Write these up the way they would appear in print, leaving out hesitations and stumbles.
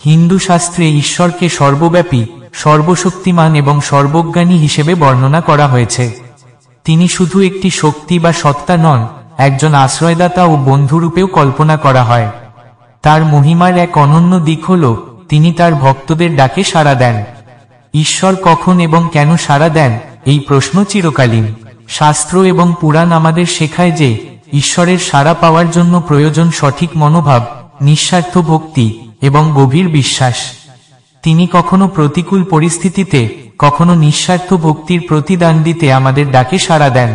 হিন্দু শাস্ত্রে ঈশ্বরকে সর্বব্যাপী, সর্বশক্তিমান এবং সর্বজ্ঞানী হিসেবে বর্ণনা করা হয়েছে। তিনি শুধু একটি শক্তি বা সত্তা নন, একজন আশ্রয়দাতা ও বন্ধুরূপেও কল্পনা করা হয়। তার মহিমার এক অনন্য দিক হল তিনি তার ভক্তদের ডাকে সাড়া দেন। ঈশ্বর কখন এবং কেন সাড়া দেন, এই প্রশ্ন চিরকালীন। শাস্ত্র এবং পুরাণ আমাদের শেখায় যে ঈশ্বরের সাড়া পাওয়ার জন্য প্রয়োজন সঠিক মনোভাব, নিঃস্বার্থ ভক্তি এবং গভীর বিশ্বাস। তিনি কখনো প্রতিকূল পরিস্থিতিতে, কখনো নিঃস্বার্থ ভক্তির প্রতিদান দিতে আমাদের ডাকে সাড়া দেন।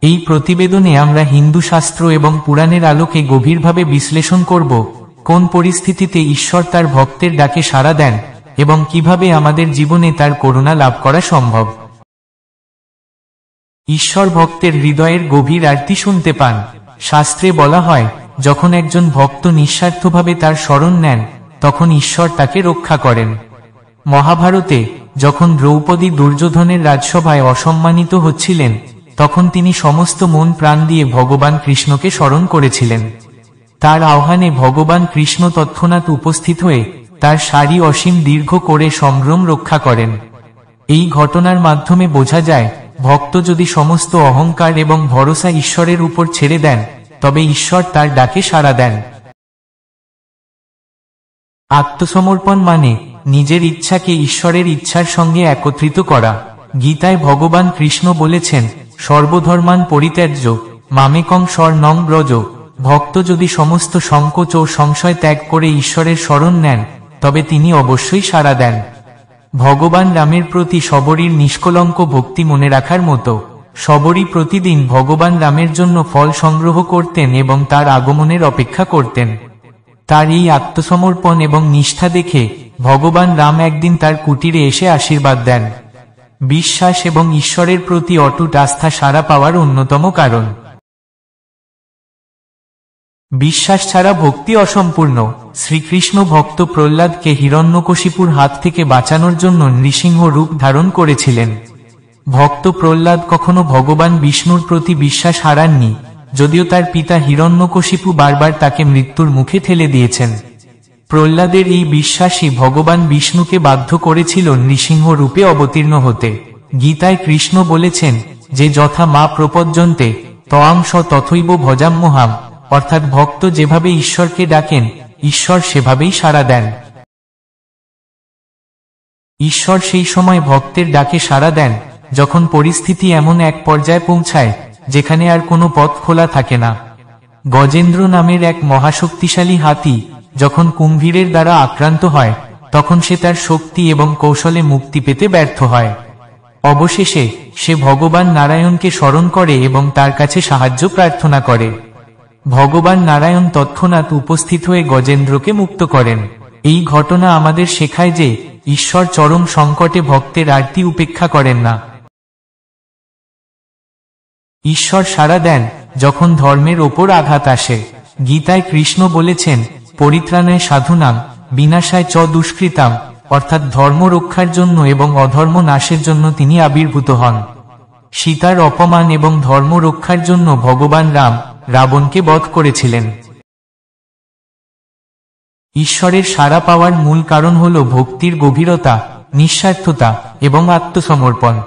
এই প্রতিবেদনে আমরা হিন্দু শাস্ত্র এবং পুরাণের আলোকে গভীরভাবে বিশ্লেষণ করব কোন পরিস্থিতিতে ঈশ্বর তার ভক্তের ডাকে সাড়া দেন এবং কিভাবে আমাদের জীবনে তার করুণা লাভ করা সম্ভব। ঈশ্বর ভক্তের হৃদয়ের গভীর আরতি শুনতে পান। শাস্ত্রে বলা হয়, যখন একজন ভক্ত নিঃস্বার্থভাবে তার শরণ নেন, তখন ঈশ্বর তাকে রক্ষা করেন। মহাভারতে যখন দ্রৌপদী দুর্যোধনের রাজসভায় অসম্মানিত হচ্ছিলেন, তখন তিনি সমস্ত মন প্রাণ দিয়ে ভগবান কৃষ্ণকে স্মরণ করেছিলেন। তার আহ্বানে ভগবান কৃষ্ণ তৎক্ষণাৎ উপস্থিত হয়ে তার সারি অসীম দীর্ঘ করে সংগ্রাম রক্ষা করেন। এই ঘটনার মাধ্যমে বোঝা যায়, ভক্ত যদি সমস্ত অহংকার এবং ভরসা ঈশ্বরের উপর ছেড়ে দেন, তবে ঈশ্বর তার ডাকে সাড়া দেন। আত্মসমর্পণ মানে নিজের ইচ্ছাকে ঈশ্বরের ইচ্ছার সঙ্গে একত্রিত করা। গীতায় ভগবান কৃষ্ণ বলেছেন, সর্বধর্মান পরিত্যাজ্য মামেকং শরণং ব্রজ। ভক্ত যদি সমস্ত সংকোচ ও সংশয় ত্যাগ করে ঈশ্বরের শরণ নেন, তবে তিনি অবশ্যই সাড়া দেন। ভগবান রামের প্রতি শবরীর নিষ্কলঙ্ক ভক্তি মনে রাখার মতো। শবরী প্রতিদিন ভগবান রামের জন্য ফল সংগ্রহ করতেন এবং তার আগমনের অপেক্ষা করতেন। তার এই আত্মসমর্পণ এবং নিষ্ঠা দেখে ভগবান রাম একদিন তার কুটিরে এসে আশীর্বাদ দেন। বিশ্বাস এবং ঈশ্বরের প্রতি অটুট আস্থা সাড়া পাওয়ার অন্যতম কারণ। বিশ্বাস ছাড়া ভক্তি অসম্পূর্ণ। শ্রীকৃষ্ণ ভক্ত প্রহ্লাদকে হিরণ্যকশিপুর হাত থেকে বাঁচানোর জন্য নৃসিংহ রূপ ধারণ করেছিলেন। ভক্ত প্রহ্লাদ কখনো ভগবান বিষ্ণুর প্রতি বিশ্বাস হারাননি, যদিও তার পিতা হিরণ্যকশিপু বারবার তাকে মৃত্যুর মুখে ঠেলে দিয়েছেন। প্রহ্লাদের এই বিশ্বাসই ভগবান বিষ্ণুকে বাধ্য করেছিল নৃসিংহ রূপে অবতীর্ণ হতে। গীতায় কৃষ্ণ বলেছেন যে যথা মা প্রপদ্যন্তে তয়াং স তথৈব ভজাম্যহাম, অর্থাৎ ভক্ত যেভাবে ঈশ্বরকে ডাকেন, ঈশ্বর সেভাবেই সাড়া দেন। ঈশ্বর সেই সময় ভক্তের ডাকে সাড়া দেন যখন পরিস্থিতি এমন এক পর্যায়ে পৌঁছায় যেখানে আর কোনো পথ খোলা থাকে না। গজেন্দ্র নামের এক মহাশক্তিশালী হাতি যখন কুম্ভীরের দ্বারা আক্রান্ত হয়, তখন সে তার শক্তি এবং কৌশলে মুক্তি পেতে ব্যর্থ হয়। অবশেষে সে ভগবান নারায়ণকে স্মরণ করে এবং তার কাছে সাহায্য প্রার্থনা করে। ভগবান নারায়ণ তৎক্ষণাৎ উপস্থিত হয়ে গজেন্দ্রকে মুক্ত করেন। এই ঘটনা আমাদের শেখায় যে ঈশ্বর চরম সংকটে ভক্তের আরতি উপেক্ষা করেন না। ঈশ্বর সাড়া দেন যখন ধর্মের ওপর আঘাত আসে। গীতায় কৃষ্ণ বলেছেন, পরিত্রাণায় সাধুনাং বিনাশায় চ দুষ্কৃতাম, অর্থাৎ ধর্ম রক্ষার জন্য এবং অধর্ম নাশের জন্য তিনি আবির্ভূত হন। সীতার অপমান এবং ধর্ম রক্ষার জন্য ভগবান রাম রাবণকে বধ করেছিলেন। ঈশ্বরের সাড়া পাওয়ার মূল কারণ হল ভক্তির গভীরতা, নিঃস্বার্থতা এবং আত্মসমর্পণ।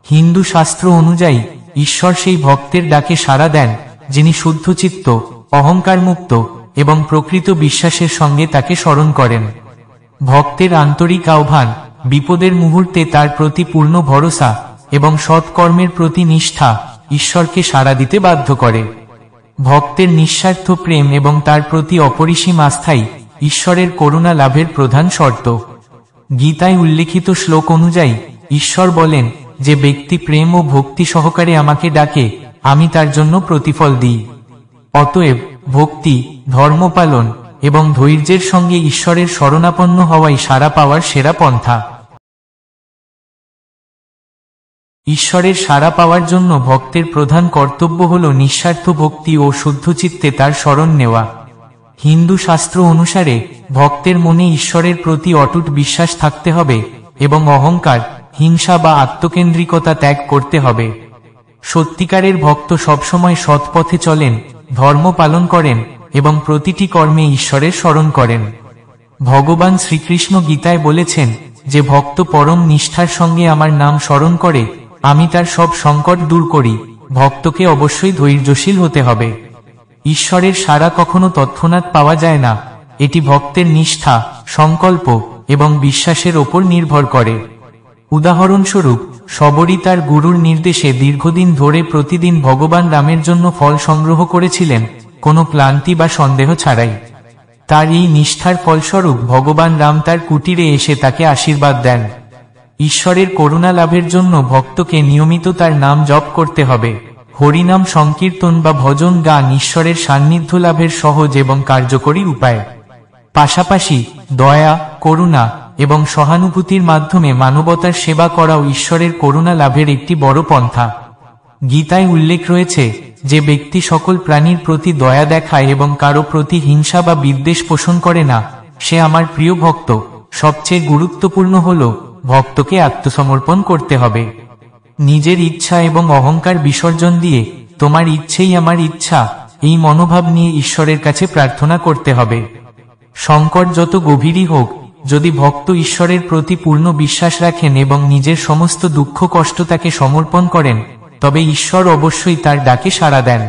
হিন্দু শাস্ত্র অনুযায়ী ঈশ্বর সেই ভক্তের ডাকে সাড়া দেন যিনি শুদ্ধচিত্ত, অহংকারমুক্ত এবং প্রকৃত বিশ্বাসের সঙ্গে তাকে স্মরণ করেন। ভক্তের আন্তরিক আহ্বান, বিপদের মুহূর্তে তার প্রতি পূর্ণ ভরসা এবং সৎকর্মের প্রতি নিষ্ঠা ঈশ্বরকে সাড়া দিতে বাধ্য করে। ভক্তের নিঃস্বার্থ প্রেম এবং তার প্রতি অপরিসীম আস্থাই ঈশ্বরের করুণা লাভের প্রধান শর্ত। গীতায় উল্লেখিত শ্লোক অনুযায়ী ঈশ্বর বলেন, যে ব্যক্তি প্রেম ও ভক্তি সহকারে আমাকে ডাকে, আমি তার জন্য প্রতিফল দিই। অতএব ভক্তি, ধর্মপালন এবং ধৈর্যের সঙ্গে ঈশ্বরের শরণাপন্ন হওয়াই সাড়া পাওয়ার সেরা পন্থা। ঈশ্বরের সাড়া পাওয়ার জন্য ভক্তের প্রধান কর্তব্য হল নিঃস্বার্থ ভক্তি ও শুদ্ধচিত্তে তার শরণ নেওয়া। হিন্দু শাস্ত্র অনুসারে ভক্তের মনে ঈশ্বরের প্রতি অটুট বিশ্বাস থাকতে হবে এবং অহংকার, হিংসা বা আত্মকেন্দ্রিকতা ত্যাগ করতে হবে। সত্যিকারের ভক্ত সবসময় সৎ পথে চলেন, ধর্ম পালন করেন এবং প্রতিটি কর্মে ঈশ্বরের স্মরণ করেন। ভগবান শ্রীকৃষ্ণ গীতায় বলেছেন, যে ভক্ত পরম নিষ্ঠার সঙ্গে আমার নাম স্মরণ করে, আমি তার সব সংকট দূর করি। ভক্তকে অবশ্যই ধৈর্যশীল হতে হবে। ঈশ্বরের সাড়া কখনো তৎক্ষণাৎ পাওয়া যায় না, এটি ভক্তের নিষ্ঠা, সংকল্প এবং বিশ্বাসের ওপর নির্ভর করে। উদাহরণস্বরূপ, শবরী তার গুরুর নির্দেশে দীর্ঘদিন ধরে প্রতিদিন ভগবান রামের জন্য ফল সংগ্রহ করেছিলেন, কোনো ক্লান্তি বা সন্দেহ ছাড়াই। তার এই নিষ্ঠার ফলস্বরূপ ভগবান রাম তার কুটিরে এসে তাকে আশীর্বাদ দেন। ঈশ্বরের করুণা লাভের জন্য ভক্তকে নিয়মিত তার নাম জপ করতে হবে। হরিনাম সংকীর্তন বা ভজন গান ঈশ্বরের সান্নিধ্য লাভের সহজ এবং কার্যকরী উপায়। পাশাপাশি দয়া, করুণা এবং সহানুভূতির মাধ্যমে মানবতার সেবা করাও ঈশ্বরের করুণা লাভের একটি বড় পন্থা। গীতায় উল্লেখ রয়েছে, যে ব্যক্তি সকল প্রাণীর প্রতি দয়া দেখায় এবং কারো প্রতি হিংসা বা বিদ্বেষ পোষণ করে না, সে আমার প্রিয় ভক্ত। সবচেয়ে গুরুত্বপূর্ণ হল, ভক্তকে আত্মসমর্পণ করতে হবে। নিজের ইচ্ছা এবং অহংকার বিসর্জন দিয়ে তোমার ইচ্ছেই আমার ইচ্ছা, এই মনোভাব নিয়ে ঈশ্বরের কাছে প্রার্থনা করতে হবে। সংকট যত গভীরই হোক, যদি ভক্ত ঈশ্বরের প্রতি পূর্ণ বিশ্বাস রাখেন এবং নিজের সমস্ত দুঃখ কষ্ট তাকে সমর্পণ করেন, তবে ঈশ্বর অবশ্যই তার ডাকে সাড়া দেন।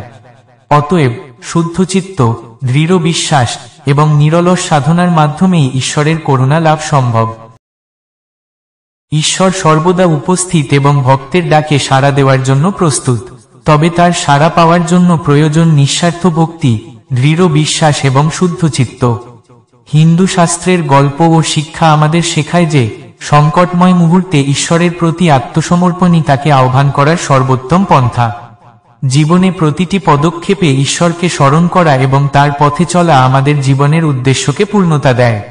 অতএব শুদ্ধচিত্ত, দৃঢ় বিশ্বাস এবং নিরলস সাধনার মাধ্যমেই ঈশ্বরের করুণা লাভ সম্ভব। ঈশ্বর সর্বদা উপস্থিত এবং ভক্তের ডাকে সাড়া দেওয়ার জন্য প্রস্তুত। তবে তার সাড়া পাওয়ার জন্য প্রয়োজন নিঃস্বার্থ ভক্তি, দৃঢ় বিশ্বাস এবং শুদ্ধচিত্ত। হিন্দু শাস্ত্রের গল্প ও শিক্ষা আমাদের শেখায় যে, সংকটময় মুহূর্তে ঈশ্বরের প্রতি আত্মসমর্পণই তাকে আহ্বান করার সর্বোত্তম পন্থা। জীবনে প্রতিটি পদক্ষেপে ঈশ্বরকে স্মরণ করা এবং তার পথে চলা আমাদের জীবনের উদ্দেশ্যকে পূর্ণতা দেয়।